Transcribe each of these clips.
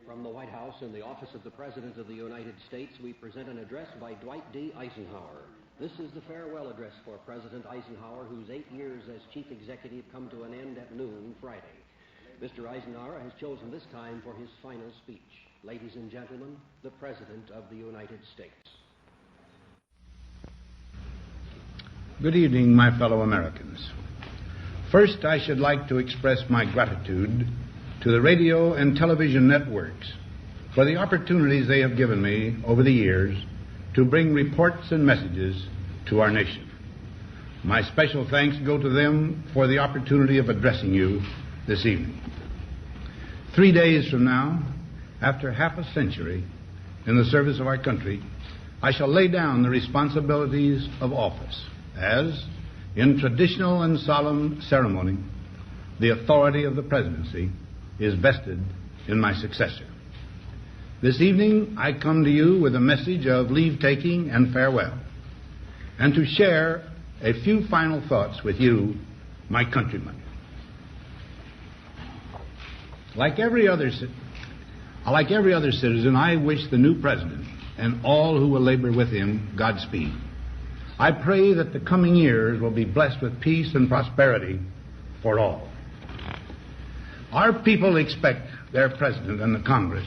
From the White House in the office of the President of the United States, we present an address by Dwight D. Eisenhower. This is the farewell address for President Eisenhower, whose 8 years as chief executive come to an end at noon Friday. Mr. Eisenhower has chosen this time for his final speech. Ladies and gentlemen, the President of the United States. Good evening, my fellow Americans. First, I should like to express my gratitude to the radio and television networks for the opportunities they have given me over the years to bring reports and messages to our nation. My special thanks go to them for the opportunity of addressing you this evening. 3 days from now, after half a century in the service of our country, I shall lay down the responsibilities of office as, in traditional and solemn ceremony, the authority of the presidency is vested in my successor. This evening, I come to you with a message of leave-taking and farewell, and to share a few final thoughts with you, my countrymen. Like every other citizen, I wish the new president and all who will labor with him Godspeed. I pray that the coming years will be blessed with peace and prosperity for all. Our people expect their president and the Congress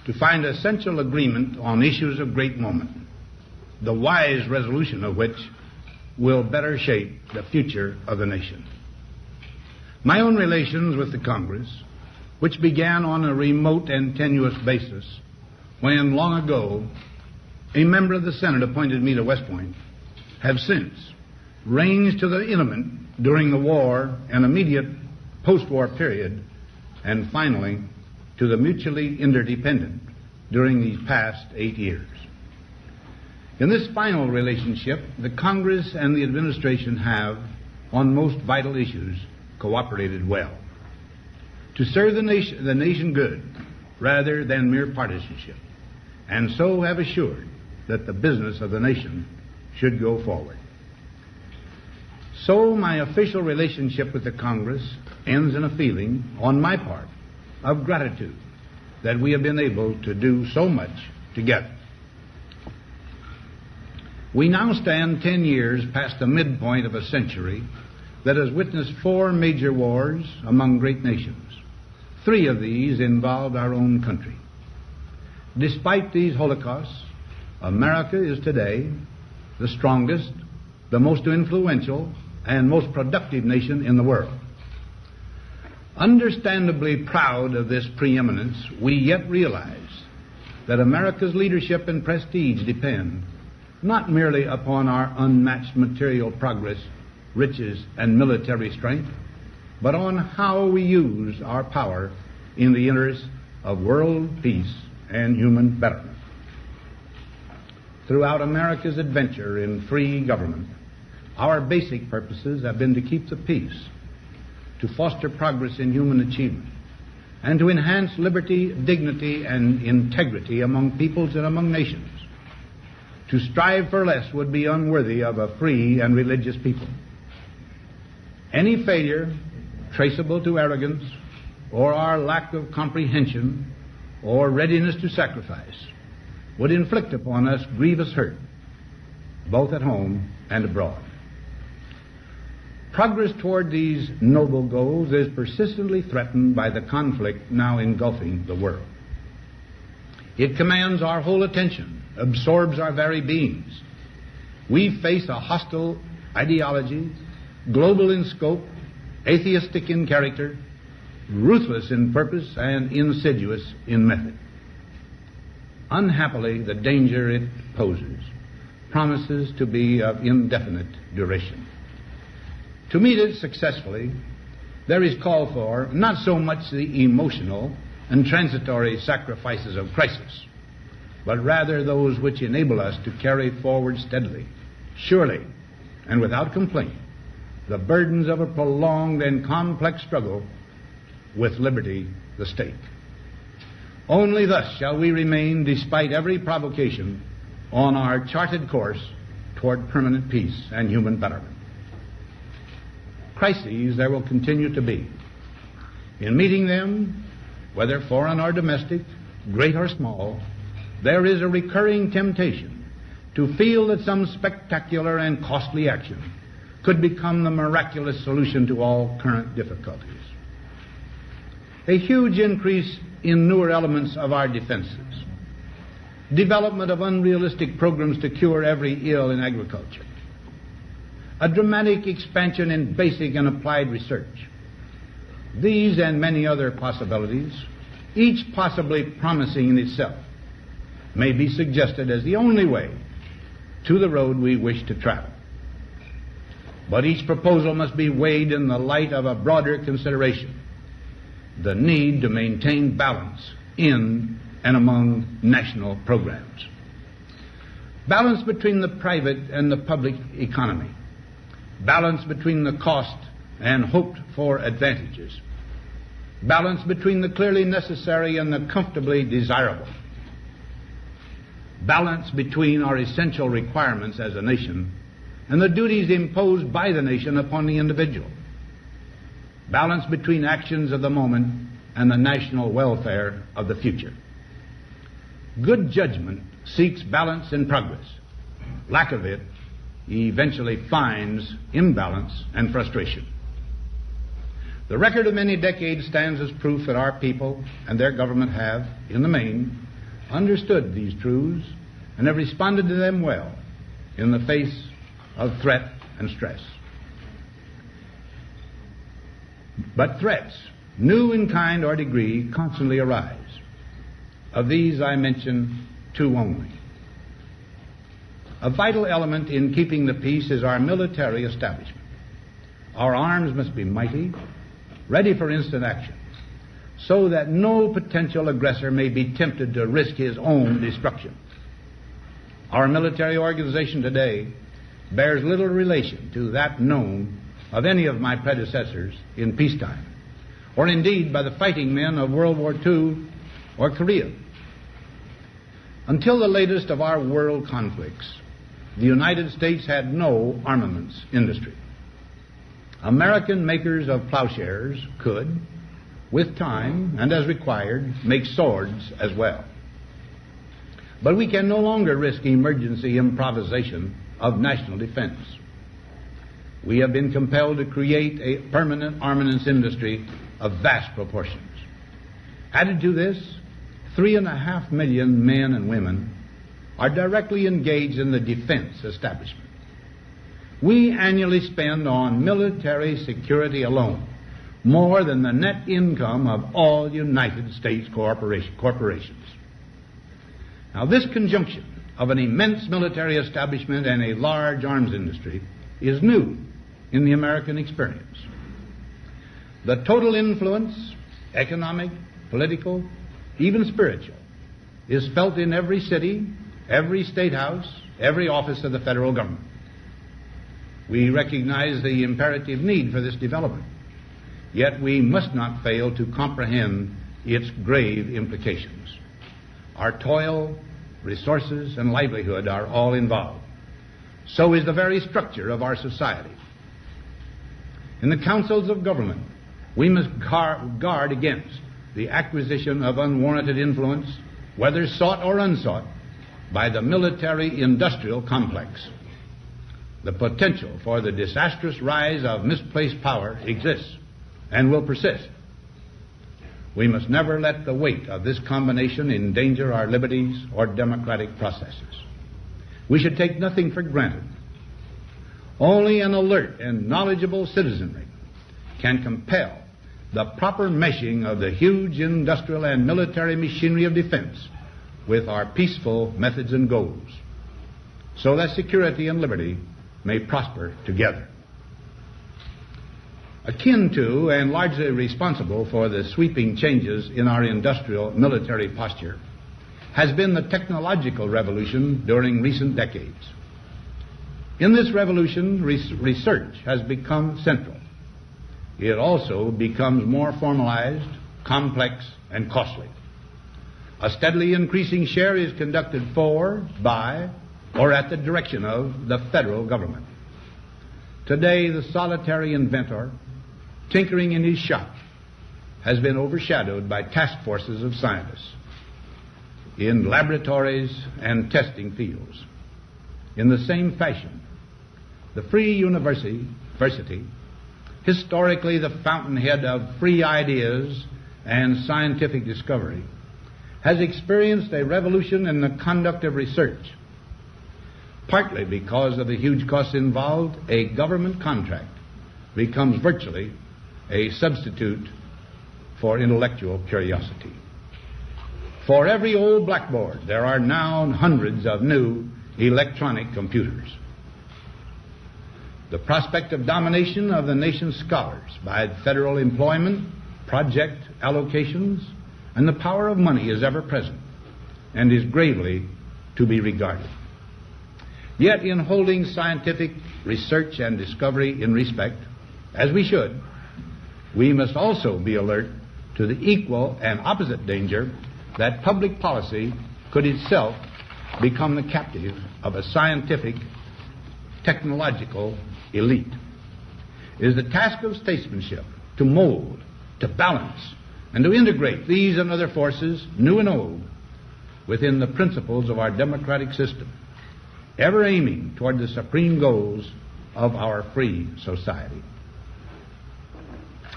to find essential agreement on issues of great moment, the wise resolution of which will better shape the future of the nation. My own relations with the Congress, which began on a remote and tenuous basis when, long ago, a member of the Senate appointed me to West Point, have since ranged to the intimate during the war and immediate post-war period, and finally to the mutually interdependent during these past 8 years. In this final relationship, the Congress and the administration have, on most vital issues, cooperated well to serve the nation good rather than mere partisanship, and so have assured that the business of the nation should go forward. So my official relationship with the Congress ends in a feeling, on my part, of gratitude that we have been able to do so much together. We now stand 10 years past the midpoint of a century that has witnessed 4 major wars among great nations. 3 of these involved our own country. Despite these holocausts, America is today the strongest, the most influential, and most productive nation in the world. Understandably proud of this preeminence, we yet realize that America's leadership and prestige depend not merely upon our unmatched material progress, riches, and military strength, but on how we use our power in the interest of world peace and human betterment. Throughout America's adventure in free government, our basic purposes have been to keep the peace, to foster progress in human achievement, and to enhance liberty, dignity, and integrity among peoples and among nations. To strive for less would be unworthy of a free and religious people. Any failure traceable to arrogance or our lack of comprehension or readiness to sacrifice would inflict upon us grievous hurt, both at home and abroad. Progress toward these noble goals is persistently threatened by the conflict now engulfing the world. It commands our whole attention, absorbs our very beings. We face a hostile ideology, global in scope, atheistic in character, ruthless in purpose, and insidious in method. Unhappily, the danger it poses promises to be of indefinite duration. To meet it successfully, there is call for not so much the emotional and transitory sacrifices of crisis, but rather those which enable us to carry forward steadily, surely, and without complaint, the burdens of a prolonged and complex struggle with liberty, the stake. Only thus shall we remain, despite every provocation, on our charted course toward permanent peace and human betterment. Crises there will continue to be. In meeting them, whether foreign or domestic, great or small, there is a recurring temptation to feel that some spectacular and costly action could become the miraculous solution to all current difficulties. A huge increase in newer elements of our defenses, development of unrealistic programs to cure every ill in agriculture, a dramatic expansion in basic and applied research. These and many other possibilities, each possibly promising in itself, may be suggested as the only way to the road we wish to travel. But each proposal must be weighed in the light of a broader consideration, the need to maintain balance in and among national programs. Balance between the private and the public economy. Balance between the cost and hoped-for advantages. Balance between the clearly necessary and the comfortably desirable. Balance between our essential requirements as a nation and the duties imposed by the nation upon the individual. Balance between actions of the moment and the national welfare of the future. Good judgment seeks balance in progress. Lack of it eventually finds imbalance and frustration. The record of many decades stands as proof that our people and their government have, in the main, understood these truths and have responded to them well in the face of threat and stress. But threats, new in kind or degree, constantly arise. Of these I mention two only. A vital element in keeping the peace is our military establishment. Our arms must be mighty, ready for instant action, so that no potential aggressor may be tempted to risk his own destruction. Our military organization today bears little relation to that known of any of my predecessors in peacetime, or indeed by the fighting men of World War II or Korea. Until the latest of our world conflicts, the United States had no armaments industry. American makers of plowshares could, with time and as required, make swords as well. But we can no longer risk emergency improvisation of national defense. We have been compelled to create a permanent armaments industry of vast proportions. Added to this, 3.5 million men and women are directly engaged in the defense establishment. We annually spend on military security alone more than the net income of all United States corporations. Now, this conjunction of an immense military establishment and a large arms industry is new in the American experience. The total influence, economic, political, even spiritual, is felt in every city, every state house, every office of the federal government. We recognize the imperative need for this development, yet we must not fail to comprehend its grave implications. Our toil, resources, and livelihood are all involved. So is the very structure of our society. In the councils of government, we must guard against the acquisition of unwarranted influence, whether sought or unsought, by the military-industrial complex. The potential for the disastrous rise of misplaced power exists and will persist. We must never let the weight of this combination endanger our liberties or democratic processes. We should take nothing for granted. Only an alert and knowledgeable citizenry can compel the proper meshing of the huge industrial and military machinery of defense with our peaceful methods and goals, so that security and liberty may prosper together. Akin to and largely responsible for the sweeping changes in our industrial military posture has been the technological revolution during recent decades. In this revolution, research has become central. It also becomes more formalized, complex, and costly. A steadily increasing share is conducted for, by, or at the direction of the federal government. Today, the solitary inventor, tinkering in his shop, has been overshadowed by task forces of scientists. in laboratories and testing fields. In the same fashion, the free university, historically the fountainhead of free ideas and scientific discovery, has experienced a revolution in the conduct of research. Partly because of the huge costs involved, a government contract becomes virtually a substitute for intellectual curiosity. For every old blackboard, there are now hundreds of new electronic computers. The prospect of domination of the nation's scholars by federal employment, project allocations, and the power of money is ever present and is gravely to be regarded. Yet in holding scientific research and discovery in respect, as we should, we must also be alert to the equal and opposite danger that public policy could itself become the captive of a scientific, technological elite. It is the task of statesmanship to mold, to balance, and to integrate these and other forces, new and old, within the principles of our democratic system, ever aiming toward the supreme goals of our free society.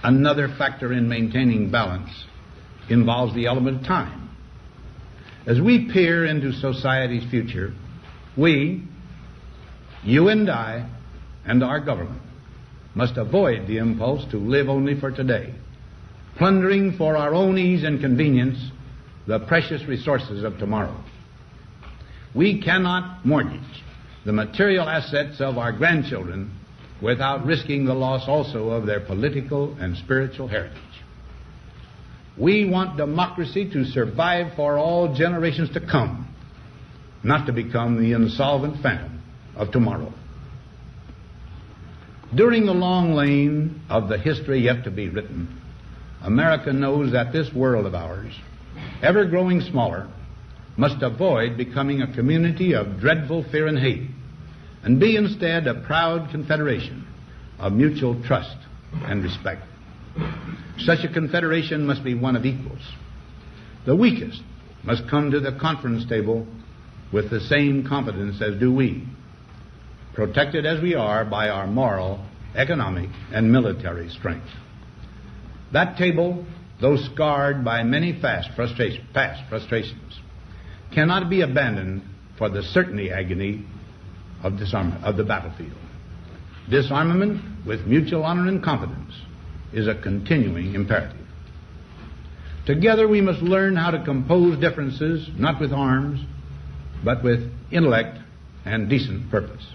Another factor in maintaining balance involves the element of time. As we peer into society's future, we, you and I, and our government must avoid the impulse to live only for today, plundering for our own ease and convenience the precious resources of tomorrow. We cannot mortgage the material assets of our grandchildren without risking the loss also of their political and spiritual heritage. We want democracy to survive for all generations to come, not to become the insolvent phantom of tomorrow. During the long lane of the history yet to be written, America knows that this world of ours, ever growing smaller, must avoid becoming a community of dreadful fear and hate, and be instead a proud confederation of mutual trust and respect. Such a confederation must be one of equals. The weakest must come to the conference table with the same confidence as do we, protected as we are by our moral, economic, and military strength. That table, though scarred by many past frustrations, cannot be abandoned for the certainty agony of disarmament of the battlefield. Disarmament with mutual honor and confidence is a continuing imperative. Together we must learn how to compose differences, not with arms, but with intellect and decent purpose.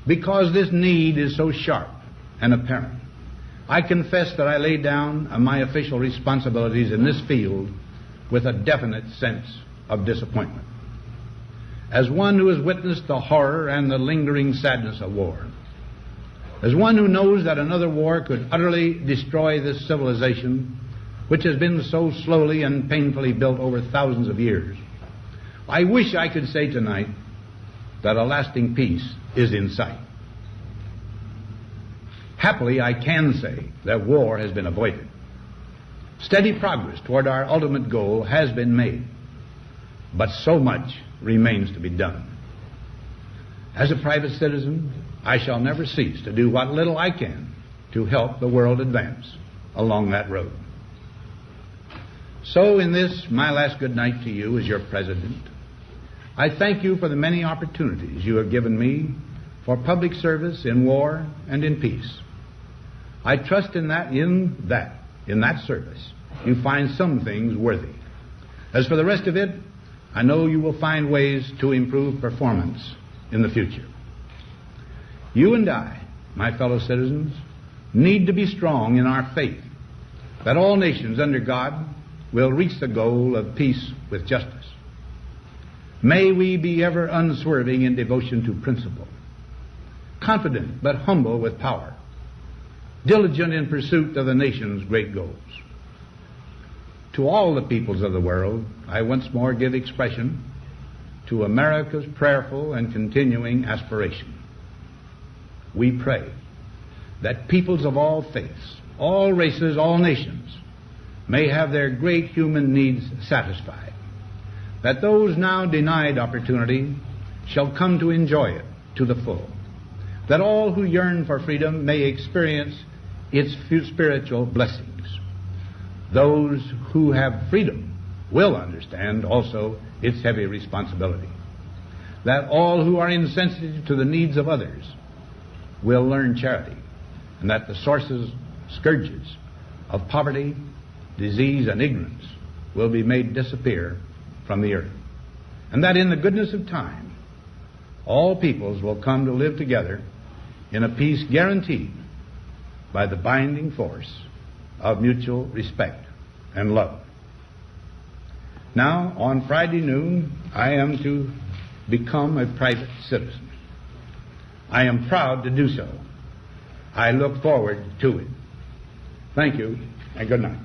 Because this need is so sharp and apparent, I confess that I lay down my official responsibilities in this field with a definite sense of disappointment. As one who has witnessed the horror and the lingering sadness of war, as one who knows that another war could utterly destroy this civilization, which has been so slowly and painfully built over thousands of years, I wish I could say tonight that a lasting peace is in sight. Happily, I can say that war has been avoided. Steady progress toward our ultimate goal has been made, but so much remains to be done. As a private citizen, I shall never cease to do what little I can to help the world advance along that road. So in this, my last good night to you as your president, I thank you for the many opportunities you have given me for public service in war and in peace. I trust in that service, you find some things worthy. As for the rest of it, I know you will find ways to improve performance in the future. You and I, my fellow citizens, need to be strong in our faith that all nations under God will reach the goal of peace with justice. May we be ever unswerving in devotion to principle, confident but humble with power, diligent in pursuit of the nation's great goals. To all the peoples of the world, I once more give expression to America's prayerful and continuing aspiration. We pray that peoples of all faiths, all races, all nations may have their great human needs satisfied that those now denied opportunity shall come to enjoy it to the full, that all who yearn for freedom may experience its spiritual blessings. Those who have freedom will understand also its heavy responsibility, that all who are insensitive to the needs of others will learn charity, and that the scourges of poverty, disease, and ignorance will be made disappear from the earth, and that in the goodness of time all peoples will come to live together in a peace guaranteed by the binding force of mutual respect and love. Now, on Friday noon, I am to become a private citizen. I am proud to do so. I look forward to it. Thank you, and good night.